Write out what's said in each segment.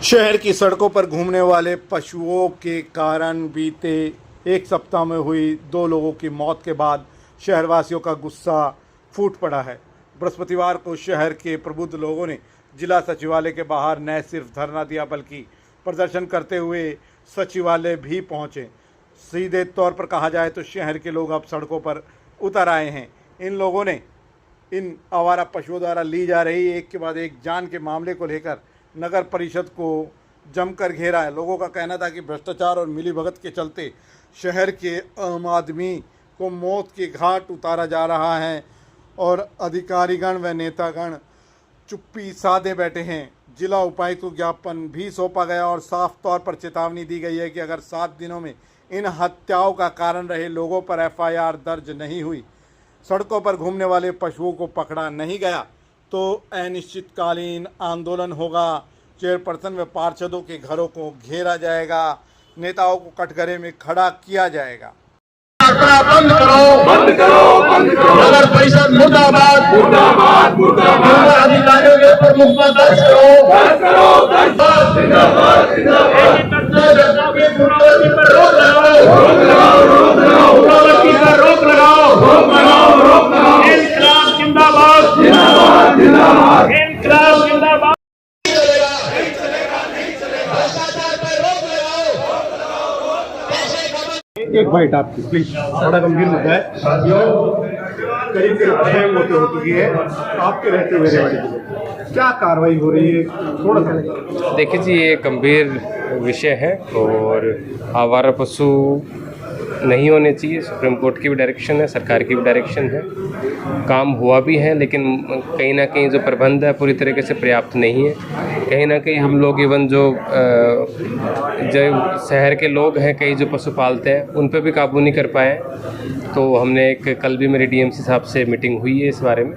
शहर की सड़कों पर घूमने वाले पशुओं के कारण बीते एक सप्ताह में हुई 2 लोगों की मौत के बाद शहरवासियों का गुस्सा फूट पड़ा है। बृहस्पतिवार को शहर के प्रबुद्ध लोगों ने जिला सचिवालय के बाहर न सिर्फ धरना दिया बल्कि प्रदर्शन करते हुए सचिवालय भी पहुंचे। सीधे तौर पर कहा जाए तो शहर के लोग अब सड़कों पर उतर आए हैं। इन लोगों ने इन आवारा पशुओं द्वारा ली जा रही एक के बाद एक जान के मामले को लेकर नगर परिषद को जमकर घेरा है। लोगों का कहना था कि भ्रष्टाचार और मिलीभगत के चलते शहर के आम आदमी को मौत के घाट उतारा जा रहा है और अधिकारीगण व नेतागण चुप्पी साधे बैठे हैं। जिला उपायुक्त को ज्ञापन भी सौंपा गया और साफ तौर पर चेतावनी दी गई है कि अगर 7 दिनों में इन हत्याओं का कारण रहे लोगों पर FIR दर्ज नहीं हुई, सड़कों पर घूमने वाले पशुओं को पकड़ा नहीं गया तो अनिश्चितकालीन आंदोलन होगा। चेयरपर्सन व पार्षदों के घरों को घेरा जाएगा, नेताओं को कटघरे में खड़ा किया जाएगा। बंद करो, बंद करो, बंद करो। नगर परिषद मुर्दाबाद, मुर्दाबाद, मुर्दाबाद। अधिकारियों के ऊपर मुकदमा दर्ज करो, दर्ज करो, दर्ज। जिंदाबाद, जिंदाबाद। रोक लगाओ, रोक लगाओ, रोक लगाओ। उग्रवादी पर रोक लगाओ, रोक लगाओ, रोक लगाओ। इंकलाब जिंदाबाद, जिंदाबाद, जिंदाबाद। इंकलाब जिंदाबाद। एक बाइट आपकी प्लीज, बड़ा गंभीर मुद्दा है। करीब 6 मौतें हो चुकी है आपके रहते हुए रेवाड़ी में, क्या कार्रवाई हो रही है थोड़ा सा? देखिए जी, ये गंभीर विषय है और आवारा पशु नहीं होने चाहिए। सुप्रीम कोर्ट की भी डायरेक्शन है, सरकार की भी डायरेक्शन है, काम हुआ भी है, लेकिन कहीं ना कहीं जो प्रबंध है पूरी तरीके से पर्याप्त नहीं है। कहीं ना कहीं हम लोग इवन जो शहर के लोग हैं, कई जो पशु पालते हैं, उन पर भी काबू नहीं कर पाए। तो हमने कल भी मेरी DMC साहब से मीटिंग हुई है इस बारे में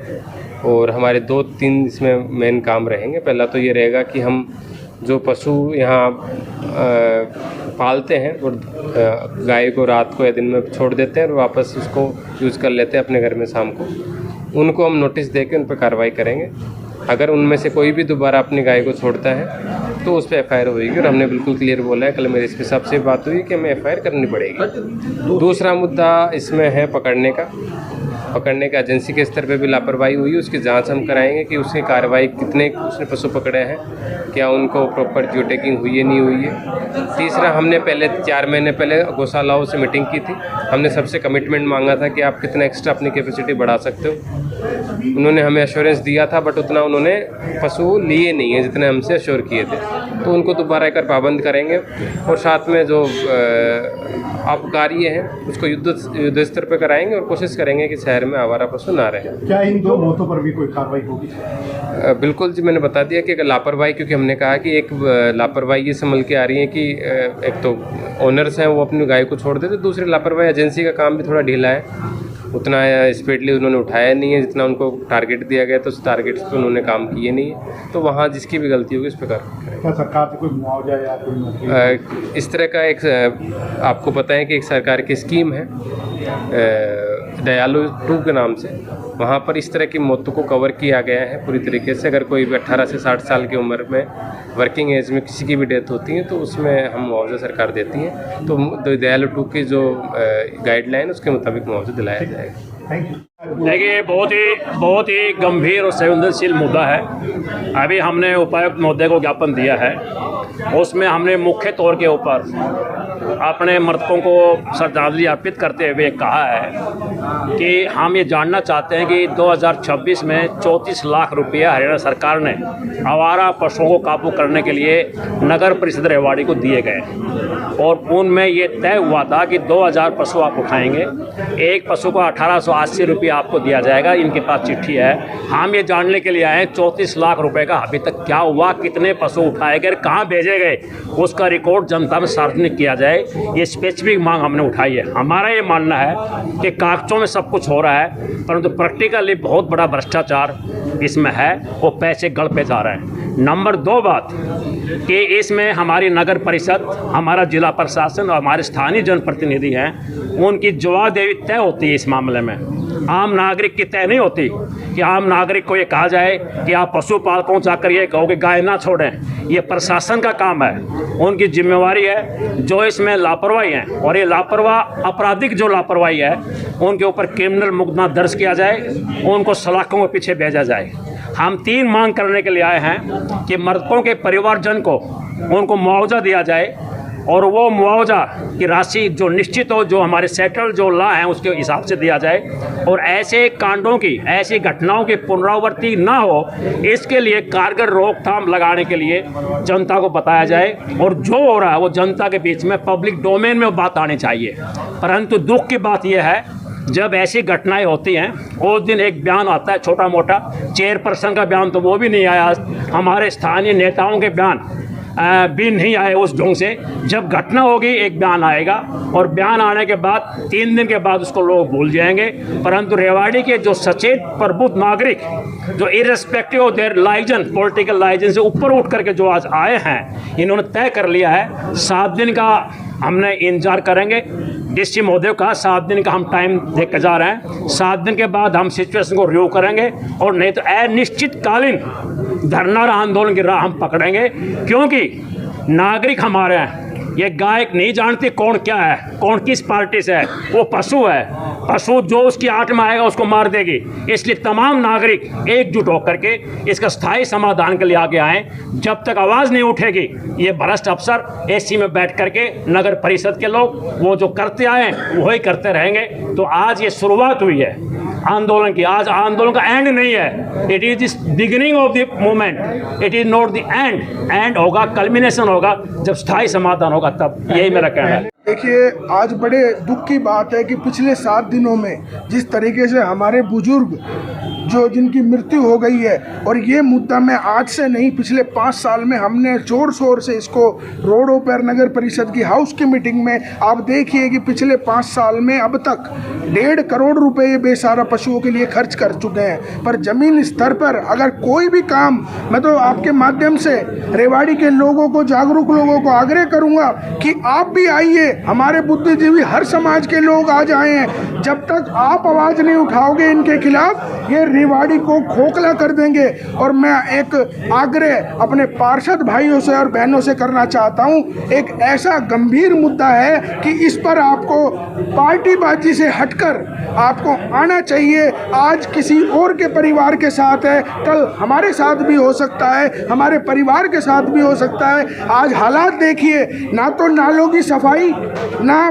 और हमारे 2-3 इसमें मेन काम रहेंगे। पहला तो ये रहेगा कि हम जो पशु यहाँ पालते हैं और गाय को रात को या दिन में छोड़ देते हैं और वापस उसको यूज़ कर लेते हैं अपने घर में शाम को, उनको हम नोटिस दे के उन पर कार्रवाई करेंगे। अगर उनमें से कोई भी दोबारा अपनी गाय को छोड़ता है तो उस पर FIR होगी और हमने बिल्कुल क्लियर बोला है। कल मेरे SP साहब से बात हुई कि हमें FIR करनी पड़ेगी। दूसरा मुद्दा इसमें है पकड़ने का एजेंसी के स्तर पे भी लापरवाही हुई, उसकी जांच हम कराएंगे कि उसकी कार्रवाई कितने उसने पशु पकड़े हैं, क्या उनको प्रॉपर जियो टैगिंग हुई है नहीं हुई है। तीसरा, हमने पहले 4 महीने पहले गौशालाओं से मीटिंग की थी, हमने सबसे कमिटमेंट मांगा था कि आप कितना एक्स्ट्रा अपनी कैपेसिटी बढ़ा सकते हो। उन्होंने हमें एश्योरेंस दिया था बट उतना उन्होंने पशु लिए नहीं है जितने हमसे एश्योर किए थे, तो उनको दोबारा एक पाबंद करेंगे और साथ में जो अपकार्य हैं उसको युद्ध स्तर पर कराएंगे और कोशिश करेंगे कि शहर में आवारा पशु ना रहे। क्या इन 2 मौतों पर भी कोई कार्रवाई होगी? बिल्कुल जी, मैंने बता दिया कि लापरवाही, क्योंकि हमने कहा कि एक लापरवाही ये संभल के आ रही है कि एक तो ओनर्स हैं वो अपनी गाय को छोड़ देते, दूसरी लापरवाही एजेंसी का काम भी थोड़ा ढीला है, उतना स्पीडली उन्होंने उठाया नहीं है जितना उनको टारगेट दिया गया, तो उस टारगेट पे उन्होंने काम किए नहीं है। तो वहाँ जिसकी भी गलती होगी उस पर कार्रवाई करेंगे। क्या सरकार से कोई मुआवजा या कोई इस तरह का एक आपको पता है कि एक सरकार की स्कीम है दयालु 2 के नाम से, वहाँ पर इस तरह की मौतों को कवर किया गया है पूरी तरीके से। अगर कोई भी 18 से 60 साल की उम्र में वर्किंग एज में किसी की भी डेथ होती है तो उसमें हम मुआवजा सरकार देती है। तो दयालु 2 की जो गाइडलाइन उसके मुताबिक मुआवजा दिलाया जाएगा। देखिए, बहुत ही गंभीर और संवेदनशील मुद्दा है। अभी हमने उपायुक्त महोदय को ज्ञापन दिया है, उसमें हमने मुख्य तौर के ऊपर अपने मृतकों को श्रद्धांजलि अर्पित करते हुए कहा है कि हम ये जानना चाहते हैं कि 2026 में 34 लाख रुपया हरियाणा सरकार ने आवारा पशुओं को काबू करने के लिए नगर परिषद रेवाड़ी को दिए गए और उनमें ये तय हुआ था कि 2000 पशु आप उठाएंगे, एक पशु को 1880 रुपया आपको दिया जाएगा। इनके पास चिट्ठी है। हम ये जानने के लिए आए हैं 34 लाख रुपए का अभी तक क्या हुआ, कितने पशु उठाए गए, कहाँ भेजे गए, उसका रिकॉर्ड जनता में सार्वजनिक किया जाए। ये स्पेसिफिक मांग हमने उठाई है। हमारा ये मानना है कि कागजों में सब कुछ हो रहा है परंतु प्रैक्टिकली बहुत बड़ा भ्रष्टाचार इसमें है, वो पैसे गड़ पे जा रहे हैं। नंबर 2 बात कि इसमें हमारी नगर परिषद, हमारा जिला प्रशासन और हमारे स्थानीय जनप्रतिनिधि हैं, उनकी जवाबदेही तय होती है इस मामले में। आम नागरिक की तय नहीं होती कि आम नागरिक को ये कहा जाए कि आप पशुपालकों जाकर ये कहो कि गाय ना छोड़ें। ये प्रशासन का काम है, उनकी जिम्मेवारी है। जो इसमें लापरवाही है और ये लापरवाह आपराधिक जो लापरवाही है उनके ऊपर क्रिमिनल मुकदमा दर्ज किया जाए, उनको सलाखों के पीछे भेजा जाए। हम 3 मांग करने के लिए आए हैं कि मृतकों के परिवारजन को उनको मुआवजा दिया जाए और वो मुआवजा की राशि जो निश्चित हो, जो हमारे सेटल जो लॉ हैं उसके हिसाब से दिया जाए और ऐसे कांडों की, ऐसी घटनाओं की पुनरावृत्ति ना हो, इसके लिए कारगर रोकथाम लगाने के लिए जनता को बताया जाए और जो हो रहा है वो जनता के बीच में पब्लिक डोमेन में बात आनी चाहिए। परंतु दुख की बात यह है, जब ऐसी घटनाएं होती हैं उस दिन एक बयान आता है छोटा मोटा, चेयरपर्सन का बयान तो वो भी नहीं आया, हमारे स्थानीय नेताओं के बयान भी नहीं आए उस ढंग से। जब घटना होगी एक बयान आएगा और बयान आने के बाद 3 दिन के बाद उसको लोग भूल जाएंगे। परंतु रेवाड़ी के जो सचेत प्रबुद्ध नागरिक जो irrespective of their liaison, political liaison से ऊपर उठ करके जो आज आए हैं, इन्होंने तय कर लिया है 7 दिन का हमने इंतजार करेंगे। डीसी महोदय का 7 दिन का हम टाइम दे के जा रहे हैं। 7 दिन के बाद हम सिचुएशन को रिव्यू करेंगे और नहीं तो अनिश्चितकालीन धरना आंदोलन की राह हम पकड़ेंगे, क्योंकि नागरिक हमारे हैं। ये गाय नहीं जानती कौन क्या है, कौन किस पार्टी से है, वो पशु है। पशु जो उसकी आट में आएगा उसको मार देगी। इसलिए तमाम नागरिक एकजुट होकर के इसका स्थायी समाधान के लिए आगे आएँ। जब तक आवाज़ नहीं उठेगी, ये भ्रष्ट अफसर एसी में बैठ करके नगर परिषद के लोग वो जो करते आए वही करते रहेंगे। तो आज ये शुरुआत हुई है आंदोलन की, आज आंदोलन का एंड नहीं है। It is this beginning of the movement, it is not the end. And होगा, कल्मिनेशन होगा जब स्थायी समाधान होगा, तब। यही मेरा कहना है। देखिए, आज बड़े दुख की बात है कि पिछले 7 दिनों में जिस तरीके से हमारे बुजुर्ग जिनकी मृत्यु हो गई है, और ये मुद्दा मैं आज से नहीं, पिछले 5 साल में हमने जोर शोर से इसको रोडों पर, नगर परिषद की हाउस की मीटिंग में, आप देखिए कि पिछले 5 साल में अब तक 1.5 करोड़ रुपए ये बेसहारा पशुओं के लिए खर्च कर चुके हैं। पर ज़मीन स्तर पर अगर कोई भी काम, मैं तो आपके माध्यम से रेवाड़ी के लोगों को, जागरूक लोगों को आग्रह करूँगा कि आप भी आइए, हमारे बुद्धिजीवी हर समाज के लोग आज आए हैं। जब तक आप आवाज़ नहीं उठाओगे इनके खिलाफ, ये रेवाड़ी को खोखला कर देंगे। और मैं एक आग्रह अपने पार्षद भाइयों से और बहनों से करना चाहता हूं, एक ऐसा गंभीर मुद्दा है कि इस पर आपको पार्टीबाजी से हटकर आपको आना चाहिए। आज किसी और के परिवार के साथ है, कल हमारे साथ भी हो सकता है, हमारे परिवार के साथ भी हो सकता है। आज हालात देखिए, ना तो नालों की सफाई, ना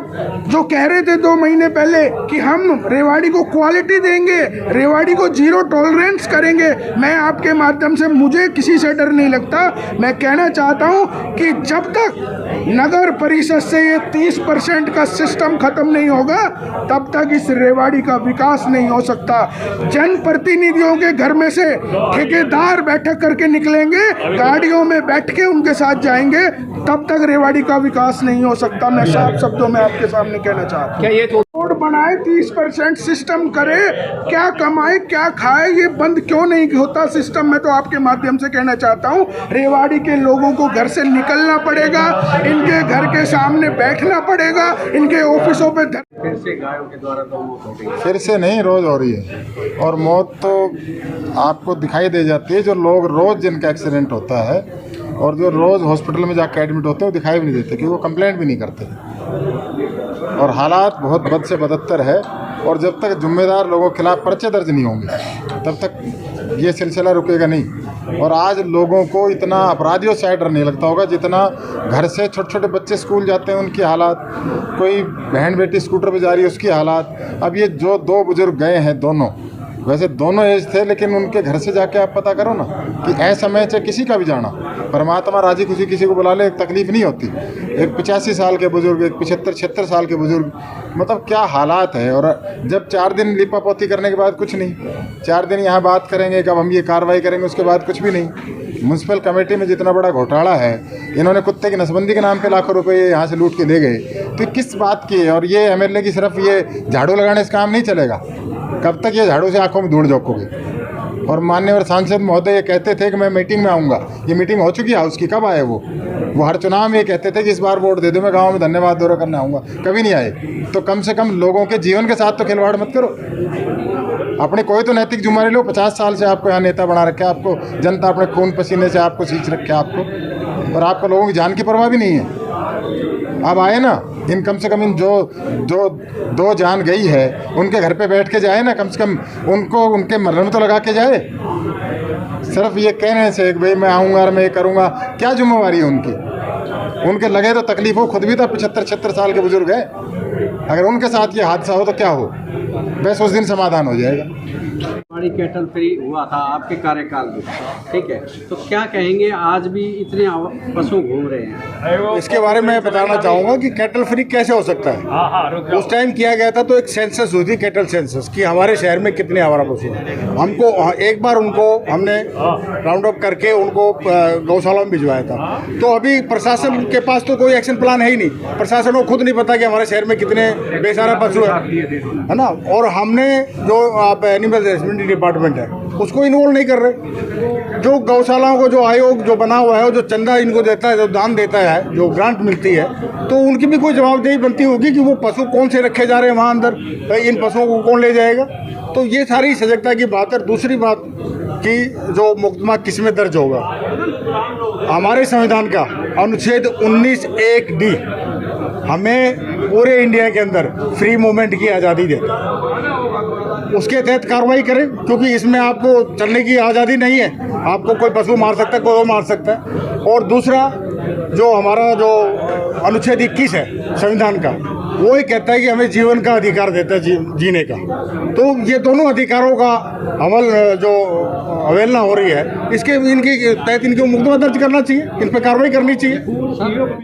जो कह रहे थे 2 महीने पहले कि हम रेवाड़ी को क्वालिटी देंगे, रेवाड़ी को 0 टॉलरेंस करेंगे। मैं आपके माध्यम से, मुझे किसी से डर नहीं लगता, मैं कहना चाहता हूं कि जब तक नगर परिषद से ये 30% का सिस्टम खत्म नहीं होगा, तब तक इस रेवाड़ी का विकास नहीं हो सकता। जनप्रतिनिधियों के घर में से ठेकेदार बैठक करके निकलेंगे, गाड़ियों में बैठ के उनके साथ जाएंगे, तब तक रेवाड़ी का विकास नहीं हो सकता। मैं साफ शब्दों में आपके सामने कहना चाहता हूँ। क्या ये रोड बनाए, 30% सिस्टम करे, क्या कमाए क्या खाए, ये बंद क्यों नहीं होता सिस्टम? मैं तो आपके माध्यम से कहना चाहता हूँ, रेवाड़ी के लोगों को घर से निकलना पड़ेगा, इनके घर के सामने बैठना पड़ेगा, इनके ऑफिसों पे फिर से नहीं, रोज़ हो रही है। और मौत तो आपको दिखाई दे जाती है, जो लोग रोज़ जिनका एक्सीडेंट होता है और जो रोज़ हॉस्पिटल में जाकर एडमिट होते हैं वो दिखाई भी नहीं देते, क्योंकि वो कंप्लेंट भी नहीं करते। और हालात बहुत बद से बदतर है। और जब तक जिम्मेदार लोगों के खिलाफ पर्चे दर्ज नहीं होंगे, तब तक ये सिलसिला रुकेगा नहीं। और आज लोगों को इतना अपराधियों से डर नहीं लगता होगा जितना घर से छोटे छोटे बच्चे स्कूल जाते हैं उनकी हालात, कोई बहन बेटी स्कूटर पर जा रही है उसकी हालात। अब ये जो 2 बुजुर्ग गए हैं, दोनों वैसे दोनों एज थे, लेकिन उनके घर से जाके आप पता करो ना कि ऐसे समय से किसी का भी जाना, परमात्मा राजी खुशी किसी को बुला ले, एक तकलीफ़ नहीं होती। एक 85 साल के बुजुर्ग, एक 75-76 साल के बुजुर्ग, मतलब क्या हालात है। और जब 4 दिन लिपापोती करने के बाद कुछ नहीं, 4 दिन यहाँ बात करेंगे कब हम ये कार्रवाई करेंगे, उसके बाद कुछ भी नहीं। म्यूनसिपल कमेटी में जितना बड़ा घोटाला है, इन्होंने कुत्ते की नसबंदी के नाम पे लाखों रुपए यहाँ से लूट के ले गए, तो किस बात की है? और ये MLA की सिर्फ ये झाड़ू लगाने से काम नहीं चलेगा। कब तक ये झाड़ू से आंखों में धूल झोंकोगे? और माननीय सांसद महोदय ये कहते थे कि मैं मीटिंग में आऊँगा। ये मीटिंग हो चुकी है हाउस की, कब आए वो हर चुनाव में ये कहते थे कि इस बार वोट दे दो, मैं गाँव में धन्यवाद दौरा करने आऊँगा, कभी नहीं आए। तो कम से कम लोगों के जीवन के साथ तो खिलवाड़ मत करो, अपने कोई तो नैतिक जिम्मेदारी लो। 50 साल से आपको यहाँ नेता बना रखा है, आपको जनता अपने खून पसीने से आपको सींच रखा है आपको, और आपका लोगों की जान की परवाह भी नहीं है। अब आए ना, इन कम से कम इन जो दो जान गई है उनके घर पे बैठ के जाए ना, कम से कम उनको उनके मरने में तो लगा के जाए। सिर्फ ये कहने से कि भाई मैं आऊँगा और मैं ये करूँगा, क्या जिम्मेवारी है उनकी? उनके लगे तो तकलीफ हो, खुद भी तो 75-76 साल के बुजुर्ग हैं। अगर उनके साथ ये हादसा हो तो क्या हो, बस उस दिन समाधान हो जाएगा। बड़ी कैटल फ्री हुआ था आपके कार्यकाल में, ठीक है, तो क्या कहेंगे आज भी इतने पशु घूम रहे हैं? इसके बारे में बताना चाहूँगा कि कैटल फ्री कैसे हो सकता है। उस टाइम किया गया था तो एक सेंसस हुई थी, कैटल सेंसस, कि हमारे शहर में कितने आवारा पशु हैं। हमको एक बार उनको हमने राउंड अप करके उनको गौशाला में भिजवाया था। तो अभी प्रशासन के पास तो कोई एक्शन प्लान है ही नहीं। प्रशासन को खुद नहीं पता कि हमारे शहर में कितने बेसहारा पशु है ना। और हमने जो आप एनिमल हस्बेंड्री डिपार्टमेंट है उसको इन्वॉल्व नहीं कर रहे। जो गौशालाओं को जो आयोग जो बना हुआ है, जो चंदा इनको देता है, जो दान देता है, जो ग्रांट मिलती है, तो उनकी भी कोई जवाबदेही बनती होगी कि वो पशु कौन से रखे जा रहे हैं वहाँ अंदर, इन पशुओं को कौन ले जाएगा। तो ये सारी सजगता की बात है। दूसरी बात कि जो मुकदमा किस में दर्ज होगा, हमारे संविधान का अनुच्छेद 19(1)(d) हमें पूरे इंडिया के अंदर फ्री मूवमेंट की आज़ादी देता है। उसके तहत कार्रवाई करें, क्योंकि इसमें आपको चलने की आज़ादी नहीं है। आपको कोई पशु मार सकता है, कोई और मार सकता है। और दूसरा जो हमारा जो अनुच्छेद 21 है संविधान का, वो ही कहता है कि हमें जीवन का अधिकार देता है, जीने का। तो ये दोनों अधिकारों का अमल जो अवहेलना हो रही है, इसके इनकी तहत इनको मुकदमा दर्ज करना चाहिए, इन पर कार्रवाई करनी चाहिए।